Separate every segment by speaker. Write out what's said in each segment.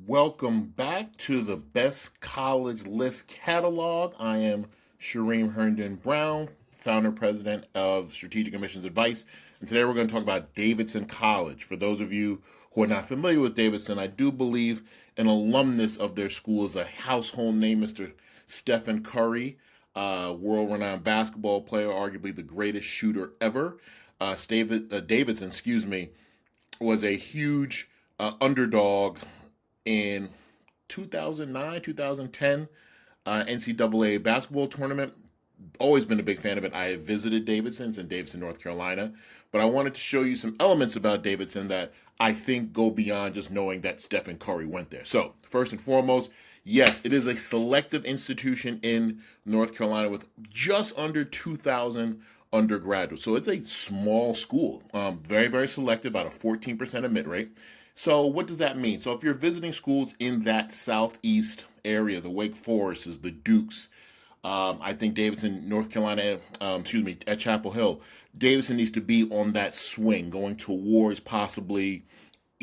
Speaker 1: Welcome back to the Best College List Catalog. I am Shereem Herndon-Brown, founder president of Strategic Admissions Advice. And today we're going to talk about Davidson College. For those of you who are not familiar with Davidson, I do believe an alumnus of their school is a household name, Mr. Stephen Curry, world-renowned basketball player, arguably the greatest shooter ever. Davidson, was a huge underdog in 2009, 2010 NCAA basketball tournament. Always been a big fan of it. I have visited Davidson's in Davidson, North Carolina, but I wanted to show you some elements about Davidson that I think go beyond just knowing that Stephen Curry went there. So, first and foremost, yes, it is a selective institution in North Carolina with just under 2,000 undergraduates. So it's a small school, very, very selective, about a 14% admit rate. So what does that mean? So if you're visiting schools in that southeast area, the Wake Forests, the Dukes, I think Davidson, North Carolina, at Chapel Hill, Davidson needs to be on that swing, going towards possibly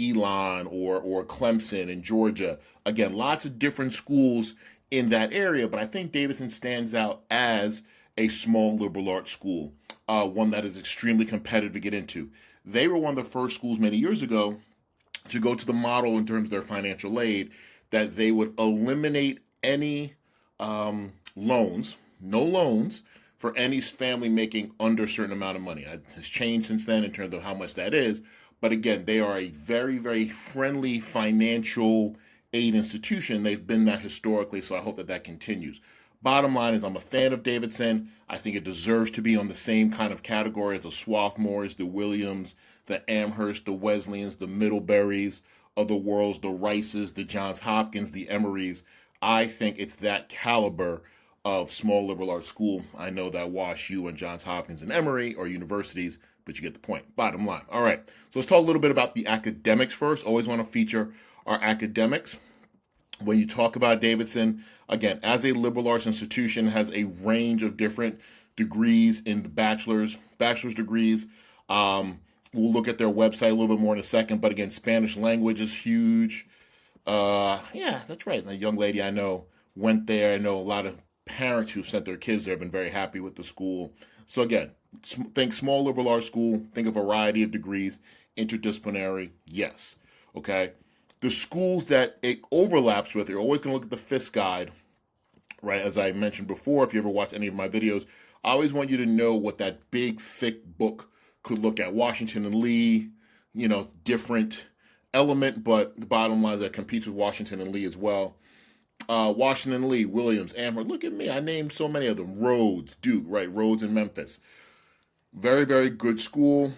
Speaker 1: Elon or Clemson in Georgia. Again, lots of different schools in that area, but I think Davidson stands out as a small liberal arts school, one that is extremely competitive to get into. They were one of the first schools many years ago to go to the model in terms of their financial aid that they would eliminate any loans, no loans for any family making under a certain amount of money. It has changed since then in terms of how much that is. But again, they are a very, very friendly financial aid institution. They've been that historically, so I hope that that continues. Bottom line is, I'm a fan of Davidson. I think it deserves to be on the same kind of category as the Swarthmores, the Williams, the Amherst, the Wesleyans, the Middleburys of the worlds, the Rices, the Johns Hopkins, the Emorys. I think it's that caliber of small liberal arts school. I know that Wash U and Johns Hopkins and Emory are universities, but you get the point. Bottom line. All right. So let's talk a little bit about the academics first. Always want to feature our academics. When you talk about Davidson, again, as a liberal arts institution, has a range of different degrees in the bachelor's degrees. We'll look at their website a little bit more in a second, but again, Spanish language is huge. Yeah, that's right. A young lady I know went there. I know a lot of parents who've sent their kids there have been very happy with the school. So again, think small liberal arts school. Think a variety of degrees, interdisciplinary. Yes, okay. The schools that it overlaps with, you're always going to look at the FIS guide, right? As I mentioned before, if you ever watch any of my videos, I always want you to know what that big, thick book could look at. Washington and Lee, different element, but the bottom line is that competes with Washington and Lee as well. Washington, Lee, Williams, Amherst. Look at me. I named so many of them. Rhodes, Duke, right? Rhodes in Memphis. Very, very good school.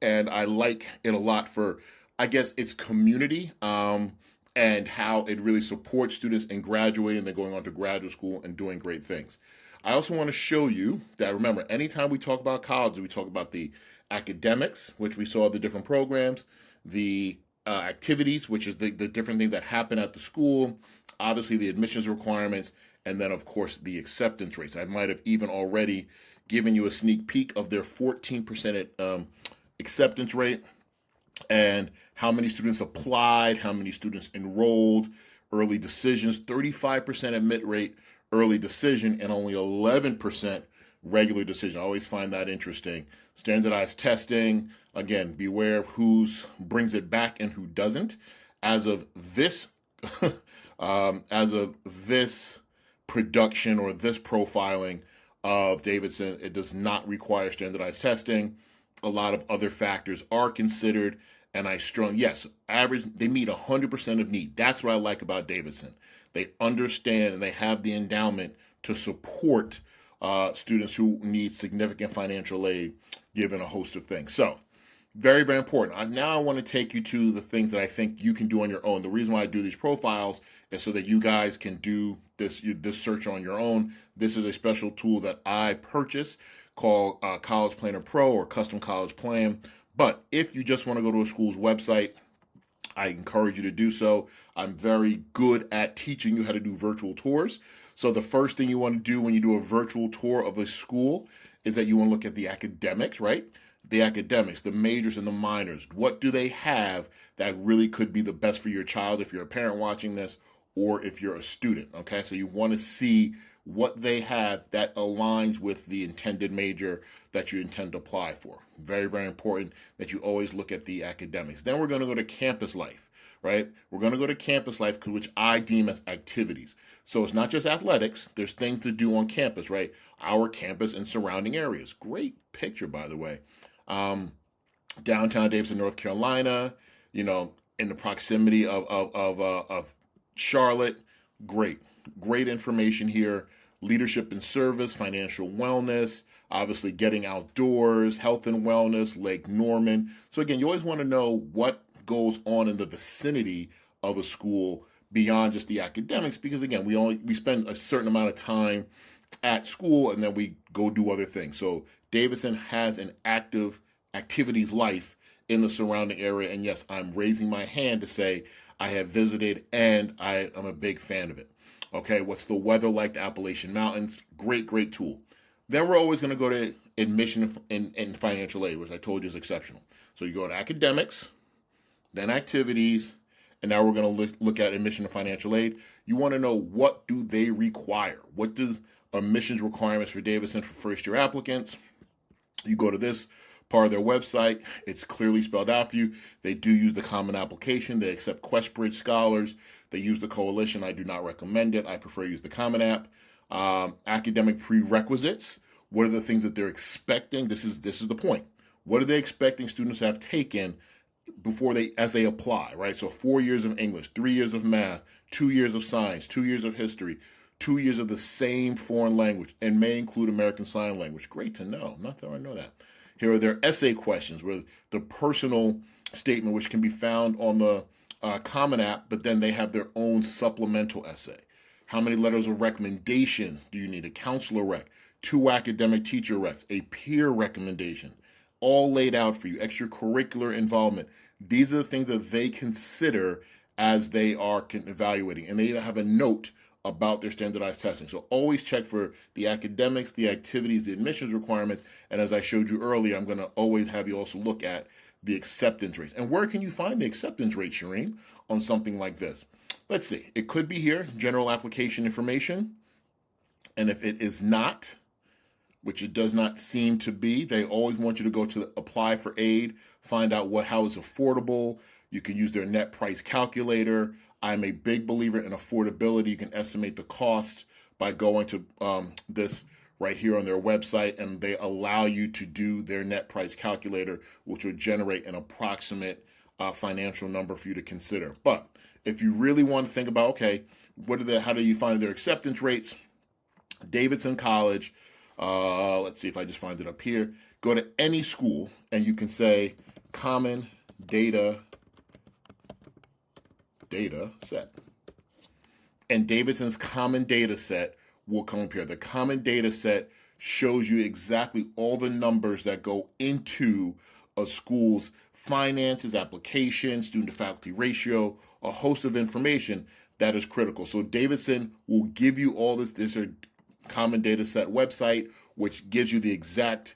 Speaker 1: And I like it a lot for, I guess, its community and how it really supports students in graduating, then going on to graduate school and doing great things. I also want to show you that, remember, anytime we talk about college, we talk about the academics, which we saw the different programs, the activities, which is the different things that happen at the school, obviously the admissions requirements, and then, of course, the acceptance rates. I might have even already given you a sneak peek of their 14% acceptance rate and how many students applied, how many students enrolled, early decisions, 35% admit rate, early decision, and only 11% regular decision. I always find that interesting. Standardized testing, again, beware of who brings it back and who doesn't. As of this, production or this profiling of Davidson, it does not require standardized testing. A lot of other factors are considered, and yes, average, they meet 100% of need. That's what I like about Davidson. They understand and they have the endowment to support students who need significant financial aid, given a host of things. So, very, very important. Now I want to take you to the things that I think you can do on your own. The reason why I do these profiles is so that you guys can do this search on your own. This is a special tool that I purchased called College Planner Pro or Custom College Plan. But if you just want to go to a school's website, I encourage you to do so. I'm very good at teaching you how to do virtual tours. So the first thing you want to do when you do a virtual tour of a school is that you want to look at the academics, right? the academics, the majors and the minors. What do they have that really could be the best for your child if you're a parent watching this or if you're a student? Okay, so you want to see what they have that aligns with the intended major that you intend to apply for. Very, very important that you always look at the academics. Then we're going to go to campus life, right? We're going to go to campus life, which I deem as activities. So it's not just athletics. There's things to do on campus, right? Our campus and surrounding areas. Great picture, by the way. Downtown Davidson, North Carolina, in the proximity of Charlotte. Great information here. Leadership and service, financial wellness, obviously getting outdoors, health and wellness, Lake Norman. So again, you always want to know what goes on in the vicinity of a school beyond just the academics, because again, we spend a certain amount of time at school and then we go do other things. So Davidson has an active activities life in the surrounding area, and yes, I'm raising my hand to say I have visited and I am a big fan of it. Okay, what's the weather like? The Appalachian Mountains, great tool. Then we're always going to go to admission and financial aid, which I told you is exceptional. So you go to academics, then activities, and now we're going to look at admission and financial aid. You want to know, what do they require? What does admissions requirements for Davidson for first-year applicants? You go to this part of their website. It's clearly spelled out for you. They do use the common application. They accept QuestBridge scholars. They use the coalition. I do not recommend it. I prefer to use the common app. Academic prerequisites. What are the things that they're expecting? This is the point. What are they expecting students to have taken as they apply, right? So 4 years of English, 3 years of math, 2 years of science, 2 years of history, 2 years of the same foreign language, and may include American Sign Language. Great to know. Not that I know that. Here are their essay questions, where the personal statement, which can be found on the Common App, but then they have their own supplemental essay. How many letters of recommendation do you need? A counselor rec, 2 academic teacher recs, a peer recommendation, all laid out for you. Extracurricular involvement. These are the things that they consider as they are evaluating, and they have a note about their standardized testing. So always check for the academics, the activities, the admissions requirements, and as I showed you earlier, I'm going to always have you also look at the acceptance rates. And where can you find the acceptance rate, Shereem, on something like this? Let's see. It could be here, general application information, and if it is not, which it does not seem to be, they always want you to go to apply for aid, find out how it's affordable. You can use their net price calculator. I'm a big believer in affordability. You can estimate the cost by going to this right here on their website, and they allow you to do their net price calculator, which will generate an approximate financial number for you to consider. But if you really want to think about, okay, how do you find their acceptance rates? Davidson College, let's see if I just find it up here. Go to any school and you can say common data set. And Davidson's common data set will come up here. The common data set shows you exactly all the numbers that go into a school's finances, application, student to faculty ratio, a host of information that is critical. So Davidson will give you all this. There's a common data set website, which gives you the exact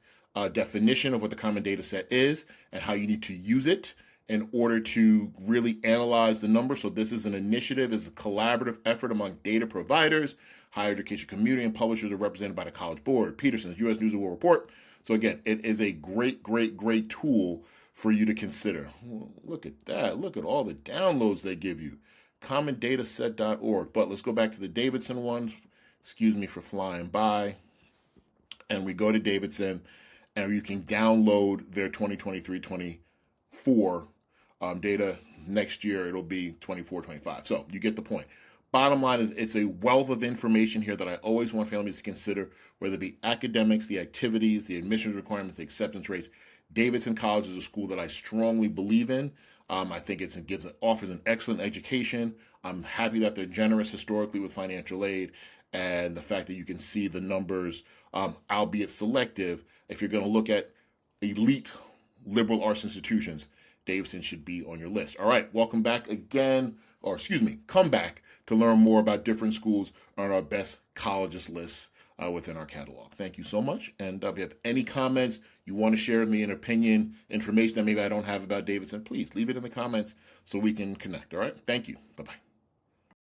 Speaker 1: definition of what the common data set is and how you need to use it in order to really analyze the numbers. So this is an initiative, it's a collaborative effort among data providers, higher education community, and publishers are represented by the College Board, Peterson's U.S. News and World Report. So again, it is a great tool for you to consider. Look at that. Look at all the downloads they give you. commondataset.org. But let's go back to the Davidson ones. Excuse me for flying by. And we go to Davidson, and you can download their 2023-24 data. Next year, it'll be 24-25. So you get the point. Bottom line is, it's a wealth of information here that I always want families to consider, whether it be academics, the activities, the admissions requirements, the acceptance rates. Davidson College is a school that I strongly believe in. I think offers an excellent education. I'm happy that they're generous historically with financial aid, and the fact that you can see the numbers, albeit selective. If you're going to look at elite liberal arts institutions, Davidson should be on your list. All right, welcome back again, come back to learn more about different schools on our best colleges lists within our catalog. Thank you so much. And if you have any comments, you want to share with me an opinion, information that maybe I don't have about Davidson, please leave it in the comments so we can connect. All right. Thank you. Bye-bye.